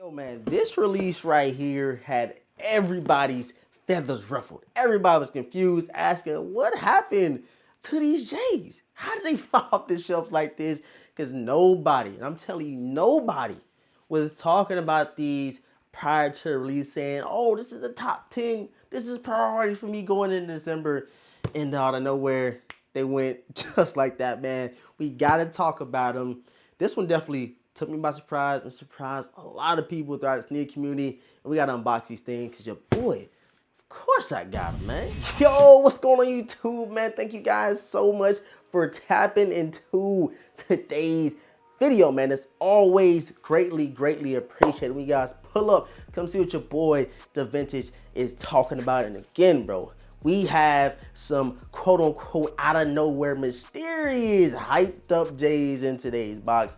Yo, man, this release right here had everybody's feathers ruffled. Everybody was confused, asking what happened to these J's? How did they fall off the shelf like this? Because nobody, and I'm telling you, nobody was talking about these prior to the release, saying, oh, this is a top 10. This is priority for me going into December. And out of nowhere, they went just like that, man. We got to talk about them. This one definitely took me by surprise and surprised a lot of people throughout the sneaker community. And we got to unbox these things because your boy, of course I got them, man. Yo, what's going on YouTube, man? Thank you guys so much for tapping into today's video, man. It's always greatly appreciated when you guys pull up, come see what your boy, The Vintage, is talking about. And again, bro, we have some quote unquote out of nowhere mysterious hyped up J's in today's box.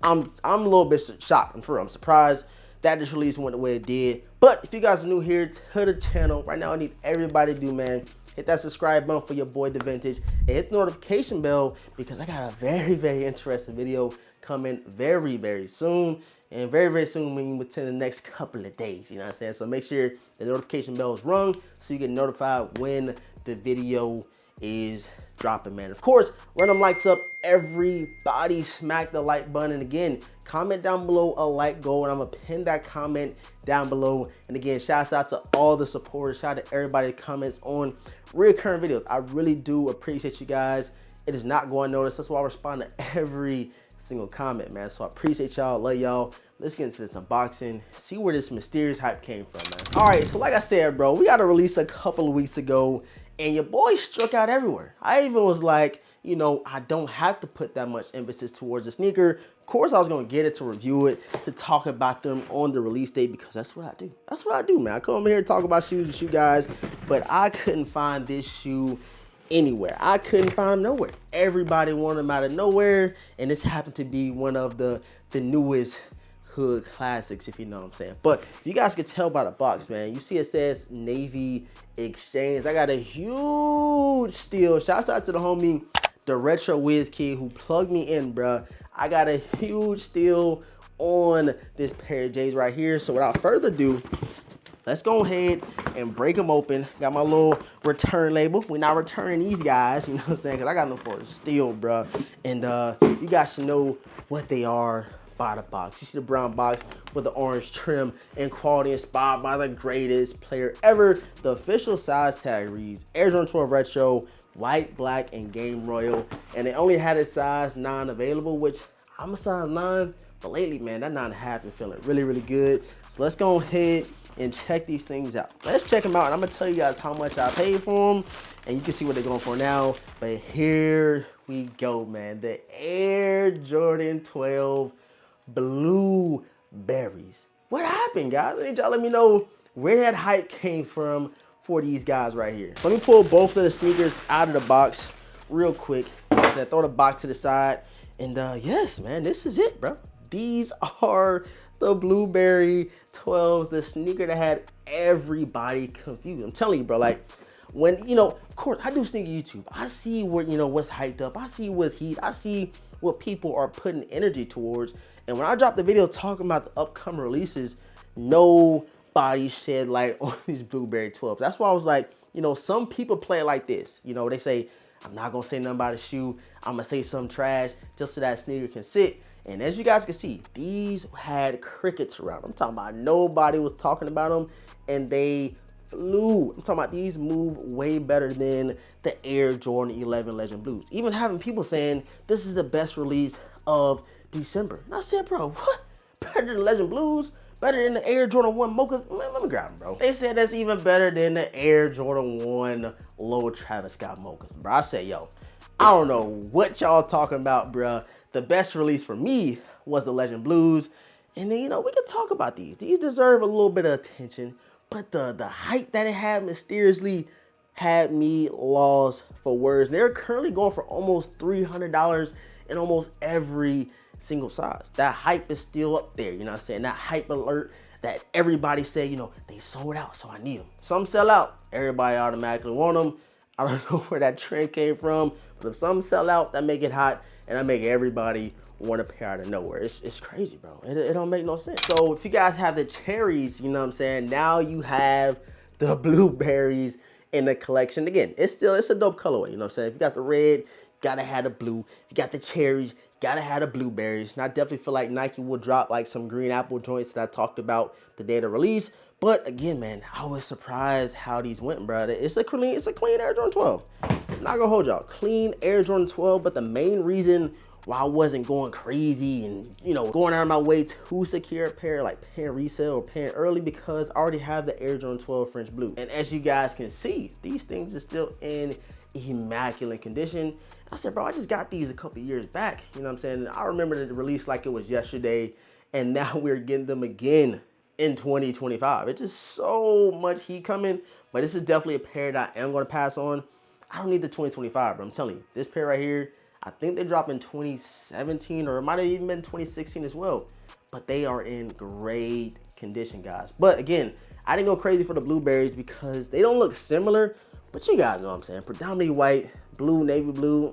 I'm a little bit shocked. I'm surprised that this release went the way it did. But if you guys are new here to the channel, right now I need everybody to do, man, hit that subscribe button for your boy The Vintage and hit the notification bell because I got a very interesting video coming very soon. And very soon, meaning within the next couple of days, you know what I'm saying? So make sure the notification bell is rung so you get notified when the video is dropping, man. Of course, run them likes up. Everybody smack the like button. And again, comment down below a like goal, and I'm gonna pin that comment down below. And again, shouts out to all the supporters. Shout out to everybody that comments on recurring videos. I really do appreciate you guys. It is not going unnoticed. That's why I respond to every single comment, man. So I appreciate y'all, love y'all. Let's get into this unboxing, see where this mysterious hype came from, man. All right, so like I said, bro, we got a release a couple of weeks ago, and your boy struck out everywhere. I even was like, you know, I don't have to put that much emphasis towards the sneaker. Of course, I was gonna get it to review it, to talk about them on the release date, because that's what I do. That's what I do, man. I come over here to talk about shoes with you guys, but I couldn't find this shoe anywhere. I couldn't find them nowhere. Everybody wanted them out of nowhere, and this happened to be one of the newest hood classics, if you know what I'm saying. But you guys can tell by the box, man. You see it says Navy Exchange. I got a huge steal. Shouts out to the homie, the Retro Whiz Kid, who plugged me in, bruh. I got a huge steal on this pair of J's right here. So without further ado, let's go ahead and break them open. Got my little return label. We're not returning these guys, you know what I'm saying? Because I got them for a steal, bruh. And you guys should know what they are by the box. You see the brown box with the orange trim and quality inspired by the greatest player ever. The official size tag reads Air Jordan 12 Retro, white, black, and game royal. And they only had a size 9 available, which I'm a size 9. But lately, man, that 9.5 been feeling really good. So let's go ahead and check these things out. Let's check them out, and I'm gonna tell you guys how much I paid for them, and you can see what they're going for now. But here we go, man. The Air Jordan 12 Blueberries. What happened, guys? I need y'all let me know where that hype came from for these guys right here. So let me pull both of the sneakers out of the box real quick. So throw the box to the side, and yes, man, this is it, bro. These are the Blueberry 12s, the sneaker that had everybody confused. I'm telling you, bro, like, when, you know, of course, I do sneaker YouTube. I see what, you know, what's hyped up. I see what's heat. I see what people are putting energy towards. And when I dropped the video talking about the upcoming releases, nobody shed light on these Blueberry 12s. That's why I was like, you know, some people play it like this. You know, they say, I'm not gonna say nothing about a shoe. I'm gonna say some trash just so that sneaker can sit. And as you guys can see, these had crickets around them. I'm talking about nobody was talking about them, and they flew. I'm talking about these move way better than the Air Jordan 11 Legend Blues. Even having people saying this is the best release of December. And I said, bro, what? Better than the Legend Blues? Better than the Air Jordan 1 Mochas? Man, let me grab them, bro. They said that's even better than the Air Jordan 1 Low Travis Scott Mochas, bro. I said, yo, I don't know what y'all talking about, bro. The best release for me was the Legend Blues. And then, you know, we can talk about these. These deserve a little bit of attention. But the hype that it had mysteriously had me lost for words. They're currently going for almost $300 in almost every single size. That hype is still up there, you know what I'm saying? That hype alert that everybody said, you know, they sold out, so I need them. Some sell out, everybody automatically want them. I don't know where that trend came from, but if some sell out, that make it hot. and I make everybody want a pair out of nowhere. It's crazy, bro. It don't make no sense. So if you guys have the cherries, you know what I'm saying, now you have the blueberries in the collection. Again, it's a dope colorway, you know what I'm saying. If you got the red, you gotta have the blue. If you got the cherries, you gotta have the blueberries. And I definitely feel like Nike will drop like some green apple joints that I talked about the day of the release. But again, man, I was surprised how these went, bro. It's a clean Air Jordan 12. Not gonna hold y'all, clean Air Jordan 12. But the main reason why I wasn't going crazy and, you know, going out of my way to secure a pair, like paying resale or paying early, because I already have the Air Jordan 12 French Blue. And as you guys can see, these things are still in immaculate condition. I said, bro, I just got these a couple years back. You know what I'm saying? I remember the release like it was yesterday, and now we're getting them again in 2025. It's just so much heat coming, but this is definitely a pair that I am going to pass on. I don't need the 2025, bro. I'm telling you, this pair right here, I think they dropped in 2017, or it might have even been 2016 as well. But they are in great condition, guys. But again, I didn't go crazy for the blueberries because they don't look similar, but you guys know what I'm saying. Predominantly white, blue, navy blue.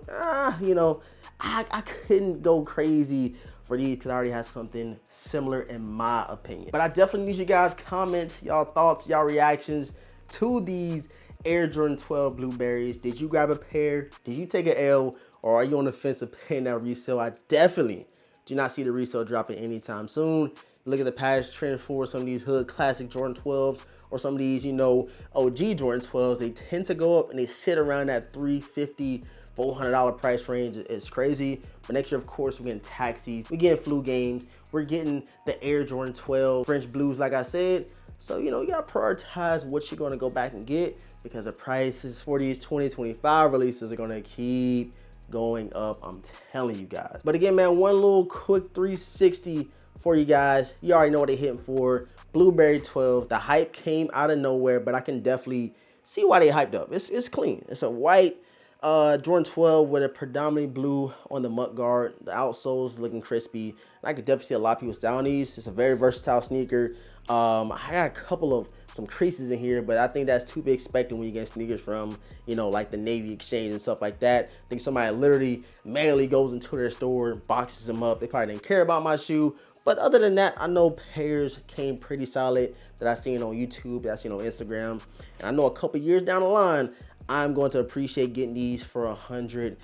You know, I couldn't go crazy for these because I already have something similar in my opinion. But I definitely need you guys' comments, y'all thoughts, y'all reactions to these Air Jordan 12 blueberries. Did you grab a pair? Did you take an L? Or are you on the fence of paying that resale? I definitely do not see the resale dropping anytime soon. Look at the past trend for some of these hood classic Jordan 12s or some of these, you know, OG Jordan 12s. They tend to go up and they sit around that $350, $400 price range. It's crazy. But next year, of course, we're getting taxis, we're getting flu games, we're getting the Air Jordan 12 French Blues, like I said. So, you know, you gotta prioritize what you're gonna go back and get, because the prices for these 2025 releases are gonna keep going up, I'm telling you guys. But again, man, one little quick 360 for you guys. You already know what they're hitting for. Blueberry 12. The hype came out of nowhere, but I can definitely see why they hyped up. It's clean. It's a white Jordan 12 with a predominantly blue on the mud guard. The outsole's looking crispy. And I could definitely see a lot of people styling these. It's a very versatile sneaker. I got a couple of some creases in here, but I think that's to be expected when you get sneakers from, you know, like the Navy Exchange and stuff like that. I think somebody literally manually goes into their store, boxes them up. They probably didn't care about my shoe. But other than that, I know pairs came pretty solid that I've seen on YouTube, that I've seen on Instagram. And I know a couple years down the line, I'm going to appreciate getting these for $180.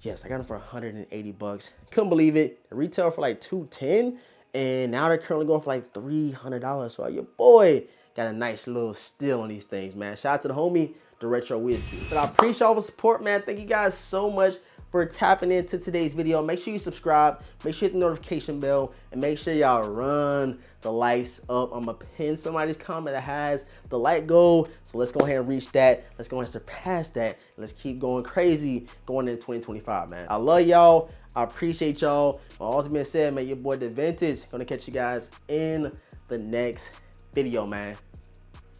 Yes, I got them for 180 bucks. Couldn't believe it. They retail for like $210. And now they're currently going for like $300. So your boy got a nice little steal on these things, man. Shout out to the homie, the Retro Whiskey. But I appreciate all the support, man. Thank you guys so much for tapping into today's video. Make sure you subscribe. Make sure you hit the notification bell. And make sure y'all run the likes up. I'm going to pin somebody's comment that has the like goal. So let's go ahead and reach that. Let's go ahead and surpass that. Let's keep going crazy going into 2025, man. I love y'all. I appreciate y'all. All that's been said, man, your boy, The Vintage. Gonna catch you guys in the next video, man.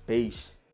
Peace.